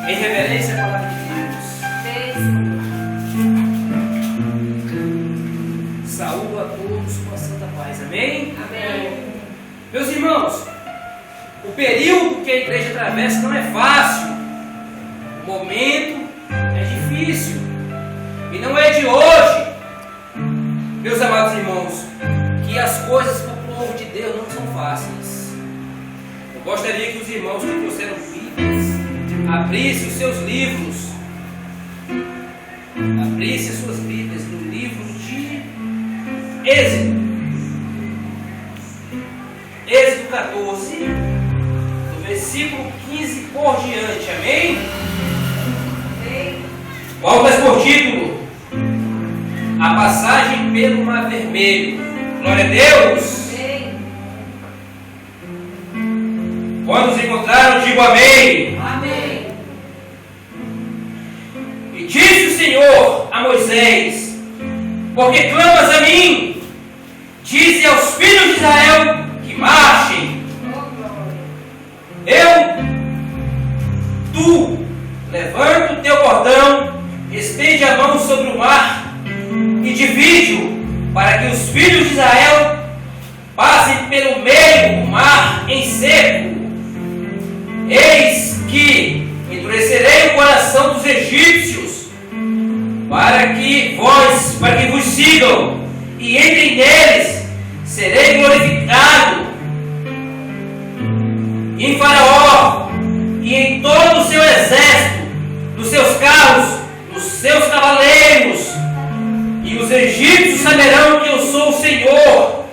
Em reverência à palavra de Deus. Saúdo a todos com a santa paz. Amém? Amém. Meus irmãos, o período que a igreja atravessa não é fácil. O momento é difícil. E não é de hoje, meus amados irmãos, que as coisas para o povo de Deus não são fáceis. Eu gostaria que os irmãos que trouxeram Bíblias abrissem os seus livros, abrissem as suas Bíblias no livro de Êxodo, Êxodo 14, do versículo 15 por diante, amém? Amém. Qual traz por título? A passagem pelo Mar Vermelho. Glória a Deus! Amém. Quando os encontraram, digo amém. Amém. E disse o Senhor a Moisés: porque clamas a mim? Dize aos filhos de Israel que marchem. Tu, levanta o teu bordão, estende a mão sobre o mar e divide-o, para que os filhos de Israel passem pelo meio do mar em seco. Eis que endurecerei o coração dos egípcios, para que vos sigam, e entrem neles serei glorificado. E em Faraó e em todo o seu exército, nos seus carros, nos seus cavaleiros, e os egípcios saberão que eu sou o Senhor,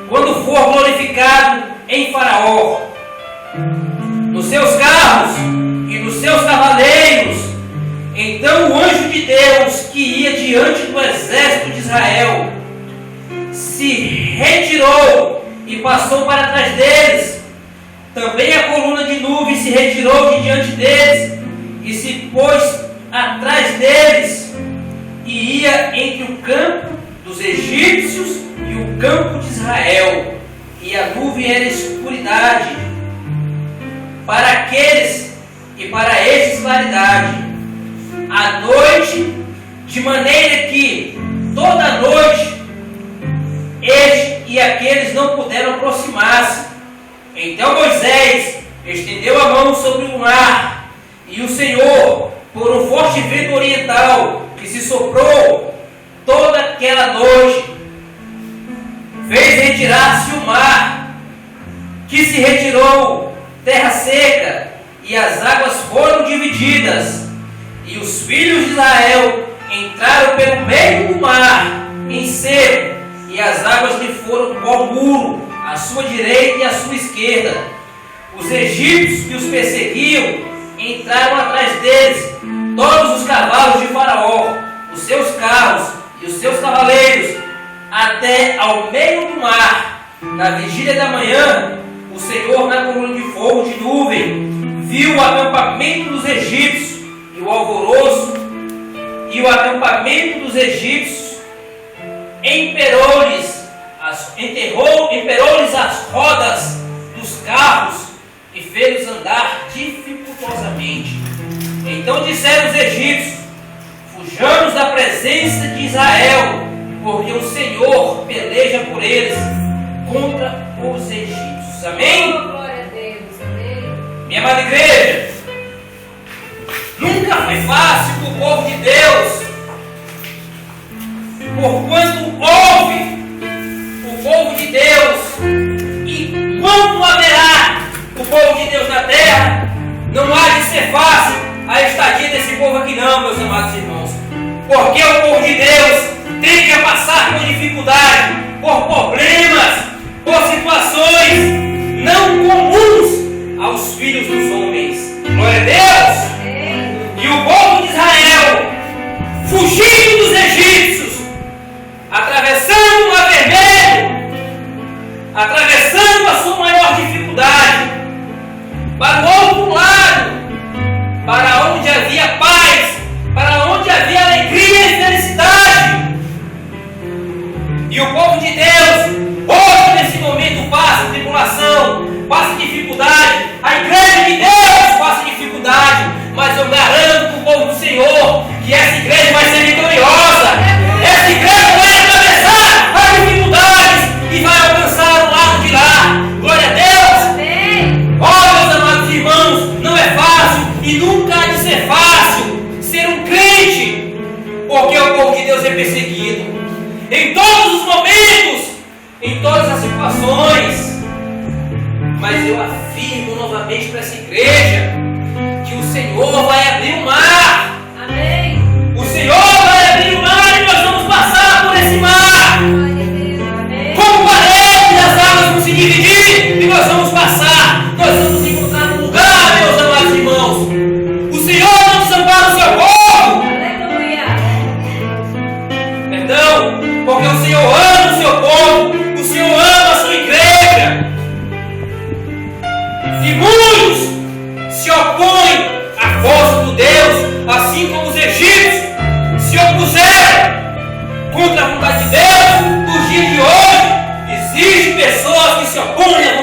quando for glorificado em Faraó, nos seus carros e nos seus cavaleiros. Então o anjo de Deus, que ia diante do exército de Israel, se retirou e passou para trás deles. Também a coluna de nuvem se retirou de diante deles e se pôs atrás deles, e ia entre o campo dos egípcios e o campo de Israel, e a nuvem era escuridade para aqueles e para estes claridade à noite, de maneira que toda a noite este e aqueles não puderam aproximar-se. Então Moisés estendeu a mão sobre o mar, e o Senhor, por um forte vento oriental que se soprou toda aquela noite, fez retirar-se o mar, que se retirou terra seca, e as águas foram divididas, e os filhos de Israel entraram pelo meio do mar em seco, e as águas lhe foram por muro à sua direita e à sua esquerda. Os egípcios que os perseguiam entraram atrás deles, todos os cavalos de Faraó, os seus carros e os seus cavaleiros, até ao meio do mar. Na vigília da manhã, o Senhor, na coluna de fogo de nuvem, viu o acampamento dos egípcios e o alvoroço, e o acampamento dos egípcios emperou-lhes as rodas dos carros e fez-os andar dificultosamente. Então disseram os egípcios: fujamos da presença de Israel, porque o Senhor peleja por eles contra os egípcios. Amém? Glória a Deus. Amém. Minha amada igreja, nunca foi fácil para o povo de Deus, porquanto houve o povo de Deus, e quando haverá o povo de Deus na terra, não há de ser fácil a estadia desse povo aqui não, meus amados irmãos, porque o povo de Deus tem que passar por dificuldade, por problemas, por situações não comuns aos filhos dos homens. Glória a Deus! Amém. E o povo de Israel, fugindo dos egípcios, atravessando o Mar Vermelho, atravessando a sua maior dificuldade, para o outro lado, para onde havia paz, para onde havia alegria e felicidade. E o povo de Deus, hoje nesse momento, passa tribulação, passa dificuldade, a igreja de Deus passa dificuldade, mas eu garanto E nunca há de ser fácil ser um crente, porque o povo de Deus é perseguido. Em todos os momentos, em todas as situações. Mas eu afirmo novamente para essa igreja que o Senhor vai abrir o mar. Amém. O Senhor vai abrir o mar e nós vamos passar por esse mar. Amém. Como parede, as águas vão se dividir e nós vamos passar. Nós vamos encontrar um lugar, meus amados irmãos. O Senhor não desampara o seu povo. Aleluia. Perdão, porque o Senhor ama o seu povo. O Senhor ama a sua igreja. E muitos se opõem à força do Deus, assim como os egípcios se opuseram contra a vontade de Deus. Nos dias de hoje, existem pessoas que se opõem à